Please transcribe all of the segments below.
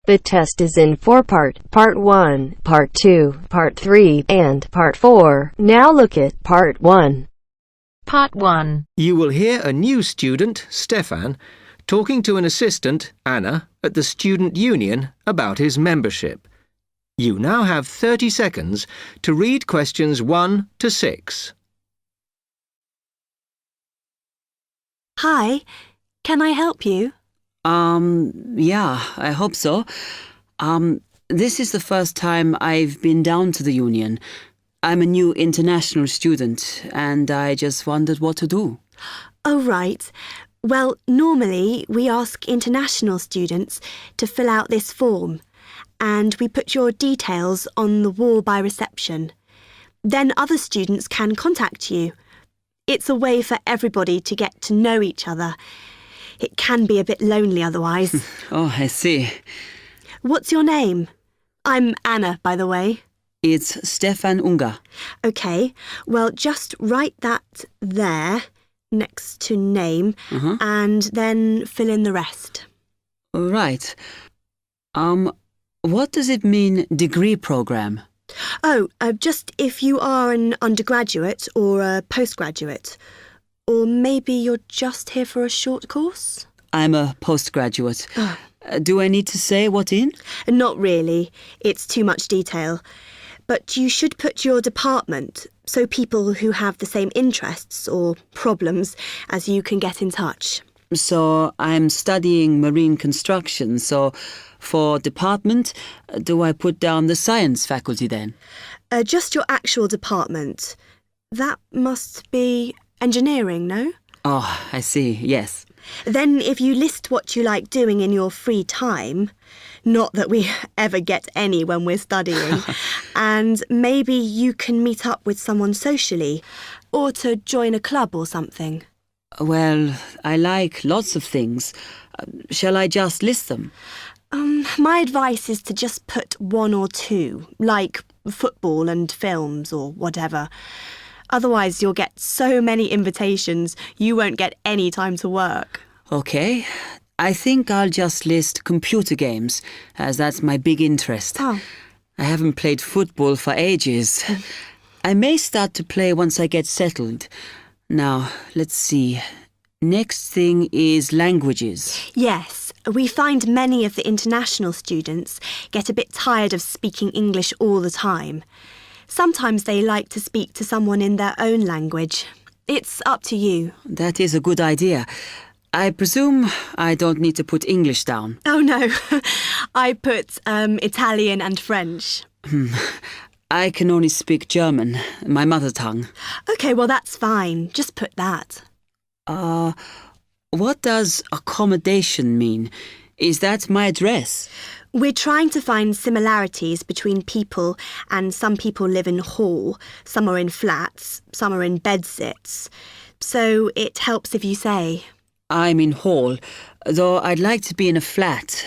The test is in 4 parts, Part 1, Part 2, Part 3, and Part 4. Now look at Part 1. Part 1. You will hear a new student, Stefan, talking to an assistant, Anna, at the student union about his membership. You now have 30 seconds to read questions 1 to 6. Hi, can I help you? Yeah, I hope so. This is the first time I've been down to the union. I'm a new international student, and I just wondered what to do. Oh, right. Well, normally we ask international students to fill out this form, and we put your details on the wall by reception. Then other students can contact you. It's a way for everybody to get to know each other. It can be a bit lonely otherwise. Oh, I see. What's your name? I'm Anna, by the way. It's Stefan Unger. OK, well, just write that there, next to name, and then fill in the rest. Right. What does it mean, degree program? Oh, just if you are an undergraduate or a postgraduate. Or maybe you're just here for a short course? I'm a postgraduate. Do I need to say what in? Not really. It's too much detail. But you should put your department, so people who have the same interests or problems as you can get in touch. So I'm studying marine construction, so for department, do I put down the science faculty then? Just your actual department. That must be engineering, no? Oh, I see, yes. Then if you list what you like doing in your free time, not that we ever get any when we're studying, and maybe you can meet up with someone socially, or to join a club or something. Well, I like lots of things. Shall I just list them? My advice is to just put 1 or 2, like football and films or whatever. Otherwise, you'll get so many invitations, you won't get any time to work. OK. I think I'll just list computer games, as that's my big interest. Oh. I haven't played football for ages. I may start to play once I get settled. Now, let's see. Next thing is languages. Yes, we find many of the international students get a bit tired of speaking English all the time. Sometimes they like to speak to someone in their own language. It's up to you. That is a good idea. I presume I don't need to put English down. Oh, no. I put Italian and French. I can only speak German, my mother tongue. OK, well, that's fine. Just put that. What does accommodation mean? Is that my address? We're trying to find similarities between people, and some people live in hall, some are in flats, some are in bedsits. So it helps if you say. I'm in hall, though I'd like to be in a flat,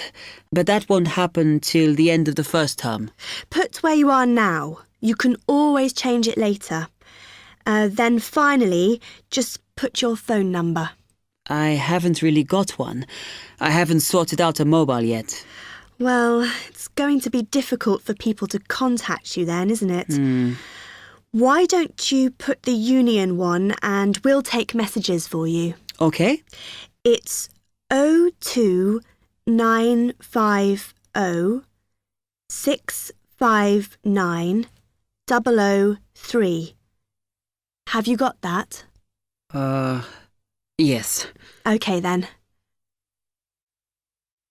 but that won't happen till the end of the first term. Put where you are now. You can always change it later. Then finally, just put your phone number. I haven't really got one. I haven't sorted out a mobile yet. Well, it's going to be difficult for people to contact you then, isn't it? Why don't you put the union one and we'll take messages for you? OK. It's 02950 659 003. Have you got that? Yes. OK then.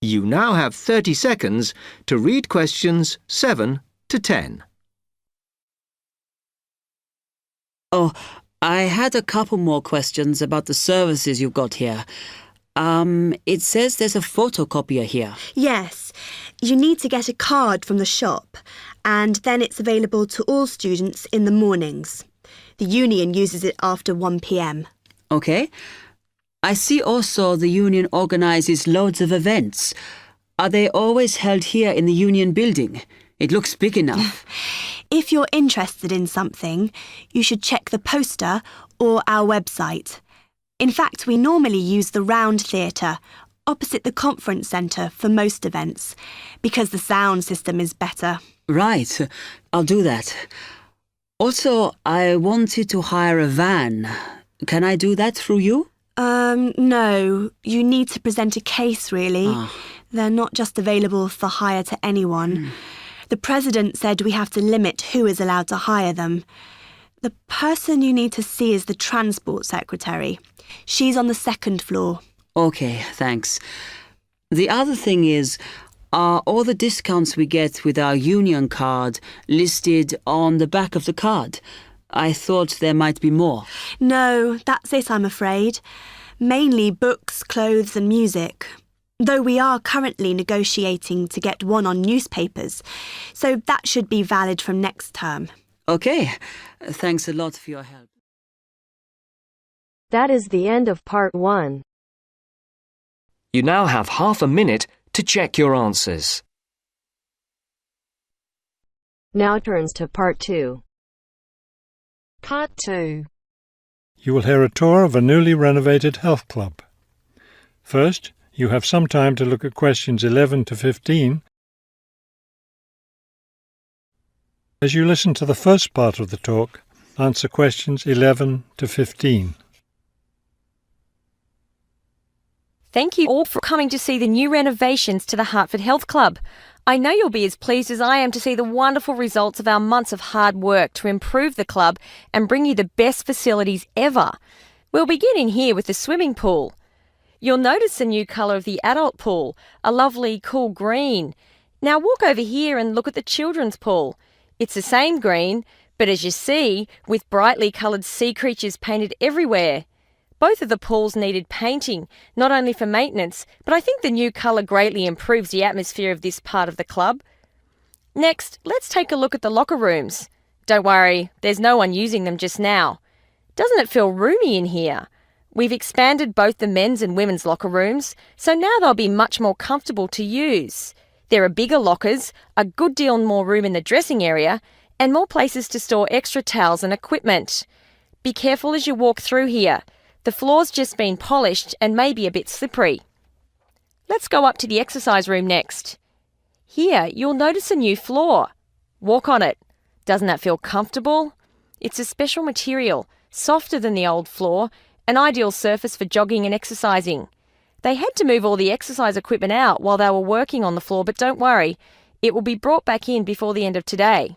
You now have 30 seconds to read questions 7 to 10. Oh, I had a couple more questions about the services you've got here. It says there's a photocopier here. Yes. You need to get a card from the shop, and then it's available to all students in the mornings. The union uses it after 1 p.m. OK. I see also the union organises loads of events. Are they always held here in the union building? It looks big enough. If you're interested in something, you should check the poster or our website. In fact, we normally use the Round Theatre opposite the conference centre for most events, because the sound system is better. Right, I'll do that. Also, I wanted to hire a van. Can I do that through you? No. You need to present a case, really. They're not just available for hire to anyone. The president said we have to limit who is allowed to hire them. The person you need to see is the transport secretary. She's on the second floor. Okay, thanks. The other thing is, are all the discounts we get with our union card listed on the back of the card? I thought there might be more. No, that's it, I'm afraid. Mainly books, clothes and music. Though we are currently negotiating to get one on newspapers, so that should be valid from next term. Okay, thanks a lot for your help. That is the end of part 1. You now have half a minute to check your answers. Now turns to part 2. Part 2. You will hear a tour of a newly renovated health club. First, you have some time to look at questions 11 to 15. As you listen to the first part of the talk, answer questions 11 to 15. Thank you all for coming to see the new renovations to the Hartford Health Club. I know you'll be as pleased as I am to see the wonderful results of our months of hard work to improve the club and bring you the best facilities ever. We'll begin in here with the swimming pool. You'll notice the new colour of the adult pool, a lovely cool green. Now walk over here and look at the children's pool. It's the same green, but as you see, with brightly coloured sea creatures painted everywhere. Both of the pools needed painting, not only for maintenance, but I think the new colour greatly improves the atmosphere of this part of the club. Next, let's take a look at the locker rooms. Don't worry, there's no one using them just now. Doesn't it feel roomy in here? We've expanded both the men's and women's locker rooms, so now they'll be much more comfortable to use. There are bigger lockers, a good deal more room in the dressing area, and more places to store extra towels and equipment. Be careful as you walk through here. The floor's just been polished and may be a bit slippery. Let's go up to the exercise room next. Here, you'll notice a new floor. Walk on it. Doesn't that feel comfortable? It's a special material, softer than the old floor, an ideal surface for jogging and exercising. They had to move all the exercise equipment out while they were working on the floor, but don't worry, it will be brought back in before the end of today.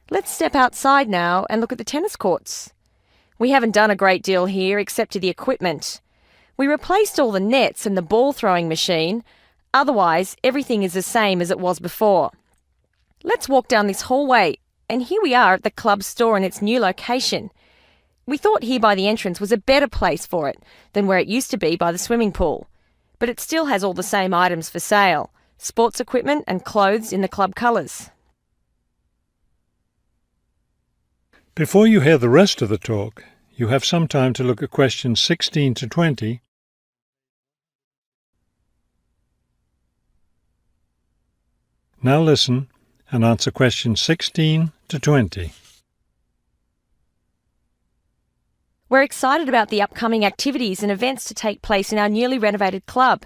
Let's step outside now and look at the tennis courts. We haven't done a great deal here except to the equipment. We replaced all the nets and the ball throwing machine. Otherwise, everything is the same as it was before. Let's walk down this hallway, and here we are at the club store in its new location. We thought here by the entrance was a better place for it than where it used to be by the swimming pool. But it still has all the same items for sale, sports equipment and clothes in the club colours. Before you hear the rest of the talk, you have some time to look at questions 16 to 20. Now listen and answer questions 16 to 20. We're excited about the upcoming activities and events to take place in our newly renovated club.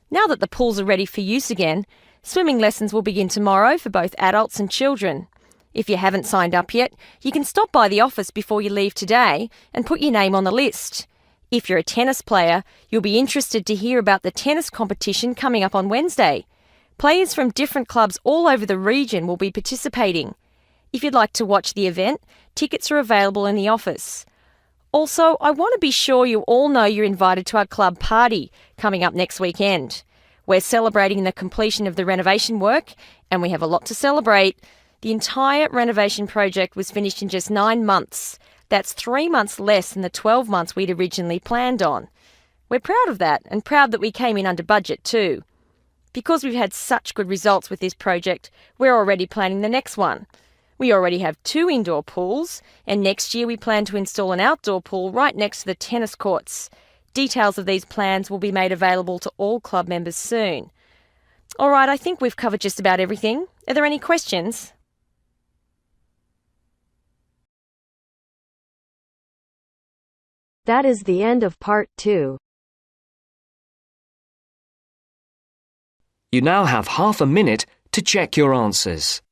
Now that the pools are ready for use again, swimming lessons will begin tomorrow for both adults and children. If you haven't signed up yet, you can stop by the office before you leave today and put your name on the list. If you're a tennis player, you'll be interested to hear about the tennis competition coming up on Wednesday. Players from different clubs all over the region will be participating. If you'd like to watch the event, tickets are available in the office. Also, I want to be sure you all know you're invited to our club party coming up next weekend. We're celebrating the completion of the renovation work, and we have a lot to celebrate. The entire renovation project was finished in just 9 months. That's 3 months less than the 12 months we'd originally planned on. We're proud of that, and proud that we came in under budget too. Because we've had such good results with this project, we're already planning the next one. We already have 2 indoor pools, and next year we plan to install an outdoor pool right next to the tennis courts. Details of these plans will be made available to all club members soon. All right, I think we've covered just about everything. Are there any questions? That is the end of part 2. You now have half a minute to check your answers.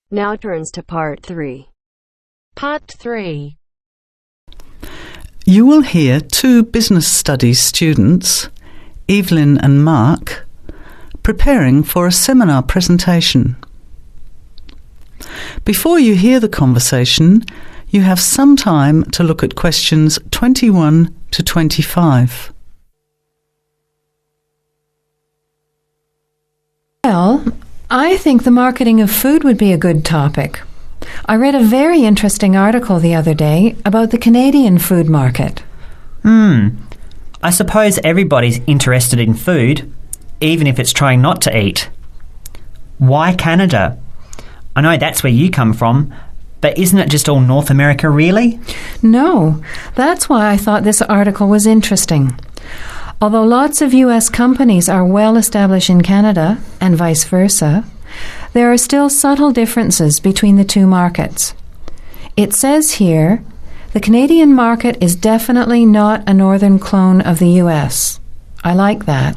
Now turns to Part 3. Part 3. You will hear two business studies students, Evelyn and Mark, preparing for a seminar presentation. Before you hear the conversation, you have some time to look at questions 21 to 25. Well, I think the marketing of food would be a good topic. I read a very interesting article the other day about the Canadian food market. I suppose everybody's interested in food, even if it's trying not to eat. Why Canada? I know that's where you come from, but isn't it just all North America, really? No, that's why I thought this article was interesting. Although lots of US companies are well established in Canada, and vice versa, there are still subtle differences between the two markets. It says here, the Canadian market is definitely not a northern clone of the US. I like that.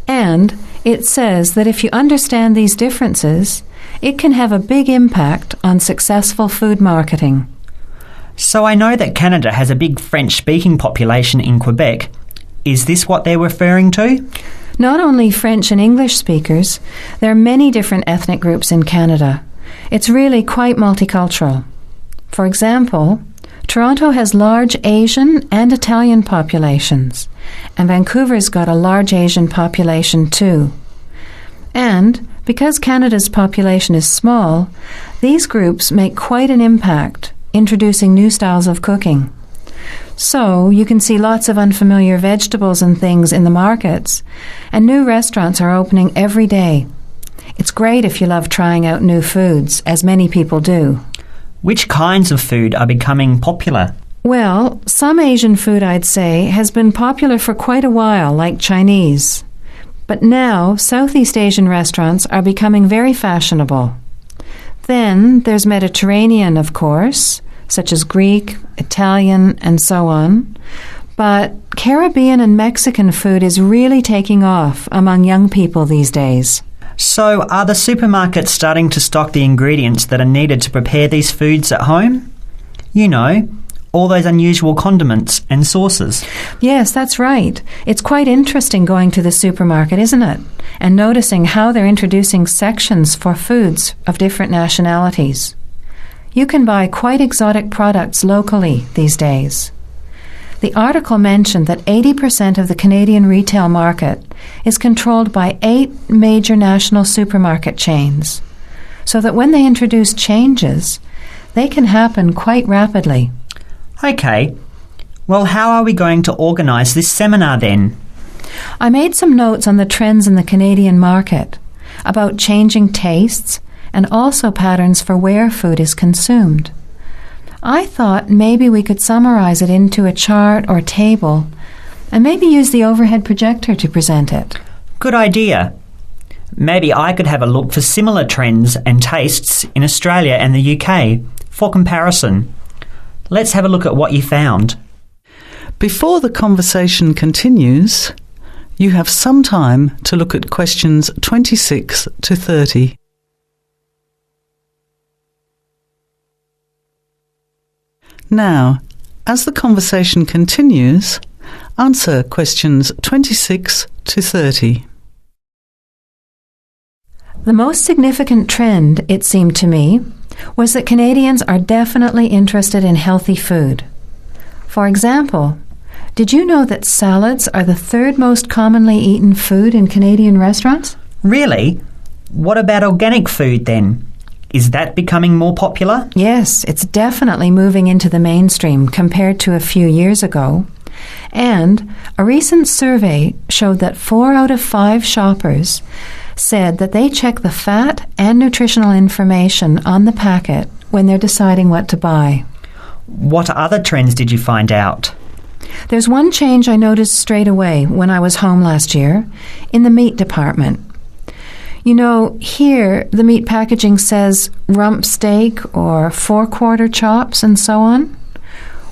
And it says that if you understand these differences, it can have a big impact on successful food marketing. So I know that Canada has a big French-speaking population in Quebec. Is this what they're referring to? Not only French and English speakers, there are many different ethnic groups in Canada. It's really quite multicultural. For example, Toronto has large Asian and Italian populations, and Vancouver's got a large Asian population too. And because Canada's population is small, these groups make quite an impact, introducing new styles of cooking. So you can see lots of unfamiliar vegetables and things in the markets, and new restaurants are opening every day. It's great if you love trying out new foods, as many people do. Which kinds of food are becoming popular? Well, some Asian food, I'd say, has been popular for quite a while, like Chinese. But now, Southeast Asian restaurants are becoming very fashionable. Then there's Mediterranean, of course, such as Greek, Italian, and so on. But Caribbean and Mexican food is really taking off among young people these days. So are the supermarkets starting to stock the ingredients that are needed to prepare these foods at home? You know, all those unusual condiments and sauces. Yes, that's right. It's quite interesting going to the supermarket, isn't it? And noticing how they're introducing sections for foods of different nationalities. You can buy quite exotic products locally these days. The article mentioned that 80% of the Canadian retail market is controlled by 8 major national supermarket chains, so that when they introduce changes, they can happen quite rapidly. Okay. Well, how are we going to organise this seminar then? I made some notes on the trends in the Canadian market, about changing tastes, and also patterns for where food is consumed. I thought maybe we could summarize it into a chart or table, and maybe use the overhead projector to present it. Good idea. Maybe I could have a look for similar trends and tastes in Australia and the UK for comparison. Let's have a look at what you found. Before the conversation continues, you have some time to look at questions 26 to 30. Now, as the conversation continues, answer questions 26 to 30. The most significant trend, it seemed to me, was that Canadians are definitely interested in healthy food. For example, did you know that salads are the 3rd most commonly eaten food in Canadian restaurants? Really? What about organic food then? Is that becoming more popular? Yes, it's definitely moving into the mainstream compared to a few years ago. And a recent survey showed that 4 out of 5 shoppers said that they check the fat and nutritional information on the packet when they're deciding what to buy. What other trends did you find out? There's one change I noticed straight away when I was home last year in the meat department. You know, here the meat packaging says rump steak or 4-quarter chops and so on.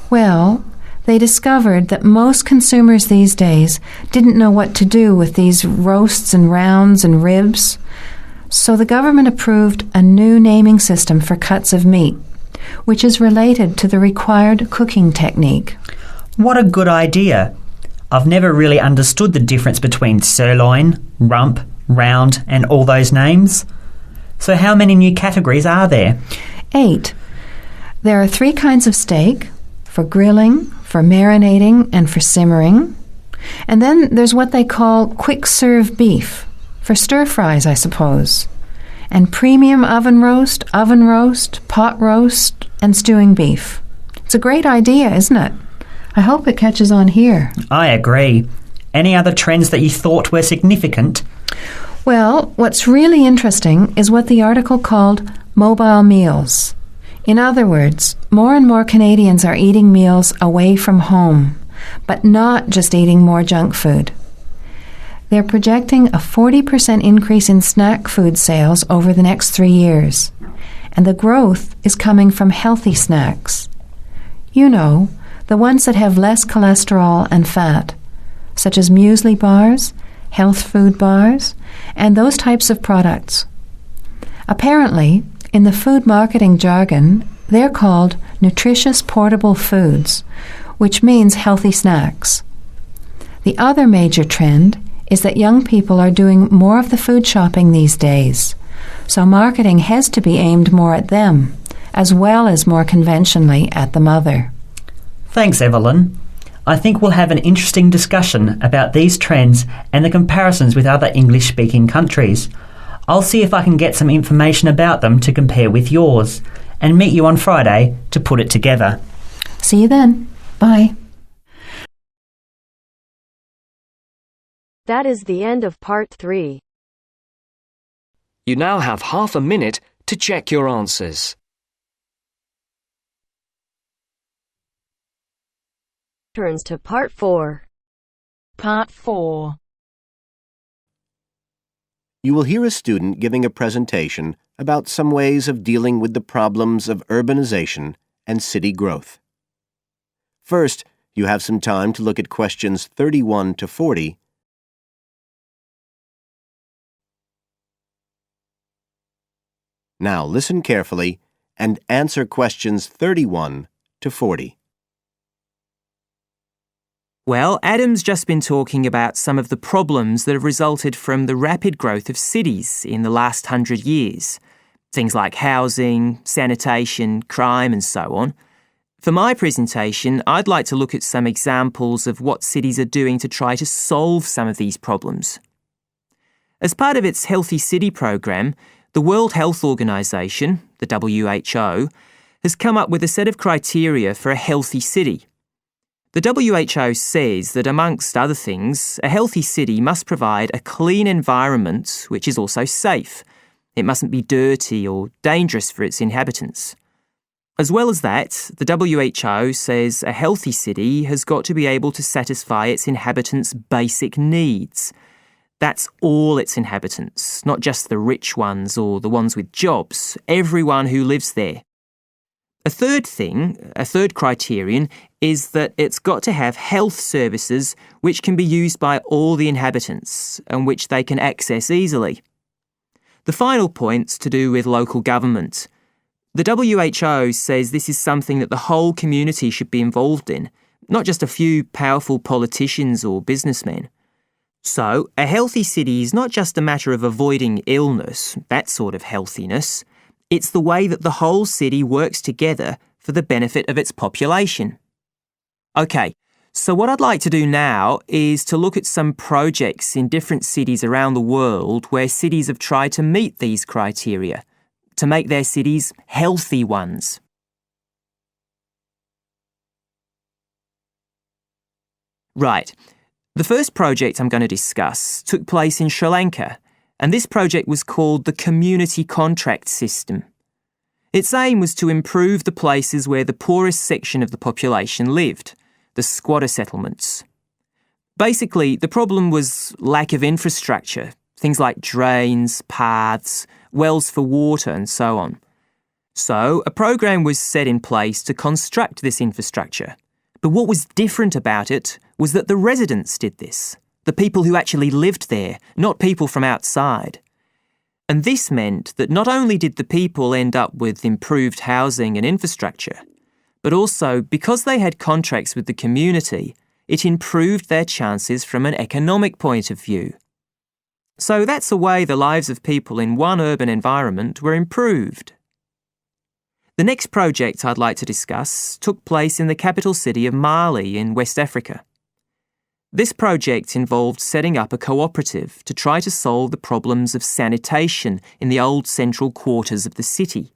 Well, they discovered that most consumers these days didn't know what to do with these roasts and rounds and ribs. So the government approved a new naming system for cuts of meat, which is related to the required cooking technique. What a good idea. I've never really understood the difference between sirloin, rump, round and all those names. So how many new categories are there? 8. There are 3 kinds of steak, for grilling, for marinating, and for simmering. And then there's what they call quick-serve beef, for stir-fries, I suppose. And premium oven roast, pot roast, and stewing beef. It's a great idea, isn't it? I hope it catches on here. I agree. Any other trends that you thought were significant? Well, what's really interesting is what the article called mobile meals. In other words, more and more Canadians are eating meals away from home, but not just eating more junk food. They're projecting a 40% increase in snack food sales over the next 3 years, and the growth is coming from healthy snacks. You know, the ones that have less cholesterol and fat, such as muesli bars, health food bars, and those types of products. Apparently, in the food marketing jargon, they're called nutritious portable foods, which means healthy snacks. The other major trend is that young people are doing more of the food shopping these days, so marketing has to be aimed more at them, as well as more conventionally at the mother. Thanks, Evelyn. I think we'll have an interesting discussion about these trends and the comparisons with other English-speaking countries. I'll see if I can get some information about them to compare with yours, and meet you on Friday to put it together. See you then. Bye. That is the end of part 3. You now have half a minute to check your answers. Turns to part 4. Part 4. You will hear a student giving a presentation about some ways of dealing with the problems of urbanization and city growth. First, you have some time to look at questions 31 to 40. Now listen carefully and answer questions 31 to 40. Well, Adam's just been talking about some of the problems that have resulted from the rapid growth of cities in the last 100 years. Things like housing, sanitation, crime and so on. For my presentation, I'd like to look at some examples of what cities are doing to try to solve some of these problems. As part of its Healthy City program, the World Health Organization, the WHO, has come up with a set of criteria for a healthy city. The WHO says that, amongst other things, a healthy city must provide a clean environment which is also safe. It mustn't be dirty or dangerous for its inhabitants. As well as that, the WHO says a healthy city has got to be able to satisfy its inhabitants' basic needs. That's all its inhabitants, not just the rich ones or the ones with jobs, everyone who lives there. A third criterion, is that it's got to have health services which can be used by all the inhabitants and which they can access easily. The final point's to do with local government. The WHO says this is something that the whole community should be involved in, not just a few powerful politicians or businessmen. So, a healthy city is not just a matter of avoiding illness, that sort of healthiness. It's the way that the whole city works together for the benefit of its population. OK, so what I'd like to do now is to look at some projects in different cities around the world where cities have tried to meet these criteria, to make their cities healthy ones. Right. The first project I'm going to discuss took place in Sri Lanka, and this project was called the Community Contract System. Its aim was to improve the places where the poorest section of the population lived, the squatter settlements. Basically, the problem was lack of infrastructure, things like drains, paths, wells for water and so on. So, a program was set in place to construct this infrastructure, But what was different about it was that the residents did this, the people who actually lived there, not people from outside. And this meant that not only did the people end up with improved housing and infrastructure, but also, because they had contracts with the community, it improved their chances from an economic point of view. So that's a way the lives of people in one urban environment were improved. The next project I'd like to discuss took place in the capital city of Mali in West Africa. This project involved setting up a cooperative to try to solve the problems of sanitation in the old central quarters of the city.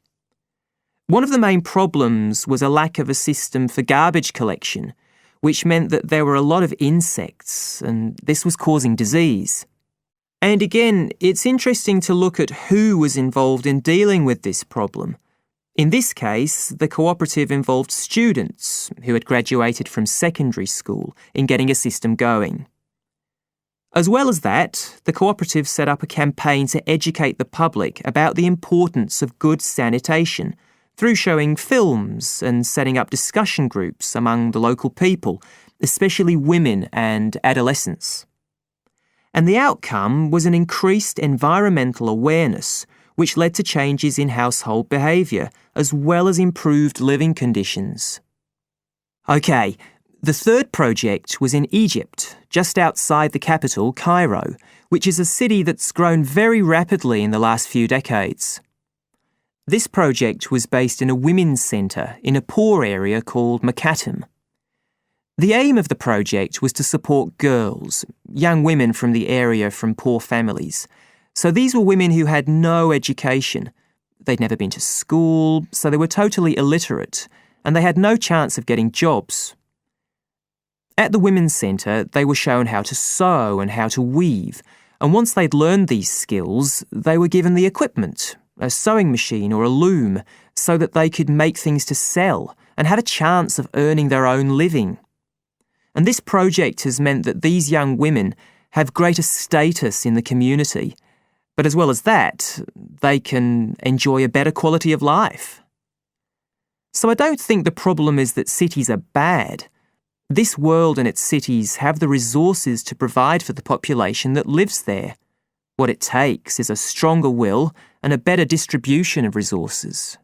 One of the main problems was a lack of a system for garbage collection, which meant that there were a lot of insects, and this was causing disease. And again, it's interesting to look at who was involved in dealing with this problem. In this case, the cooperative involved students who had graduated from secondary school in getting a system going. As well as that, the cooperative set up a campaign to educate the public about the importance of good sanitation through showing films and setting up discussion groups among the local people, especially women and adolescents. And the outcome was an increased environmental awareness, which led to changes in household behaviour, as well as improved living conditions. OK, the third project was in Egypt, just outside the capital, Cairo, which is a city that's grown very rapidly in the last few decades. This project was based in a women's centre in a poor area called Makatem. The aim of the project was to support girls, young women from the area from poor families. So these were women who had no education. They'd never been to school, so they were totally illiterate, and they had no chance of getting jobs. At the Women's Centre, they were shown how to sew and how to weave, and once they'd learned these skills, they were given the equipment, a sewing machine or a loom, so that they could make things to sell and had a chance of earning their own living. And this project has meant that these young women have greater status in the community, but as well as that, they can enjoy a better quality of life. So I don't think the problem is that cities are bad. This world and its cities have the resources to provide for the population that lives there. What it takes is a stronger will and a better distribution of resources.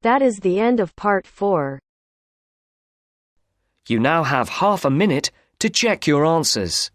That is the end of part 4. You now have half a minute to check your answers.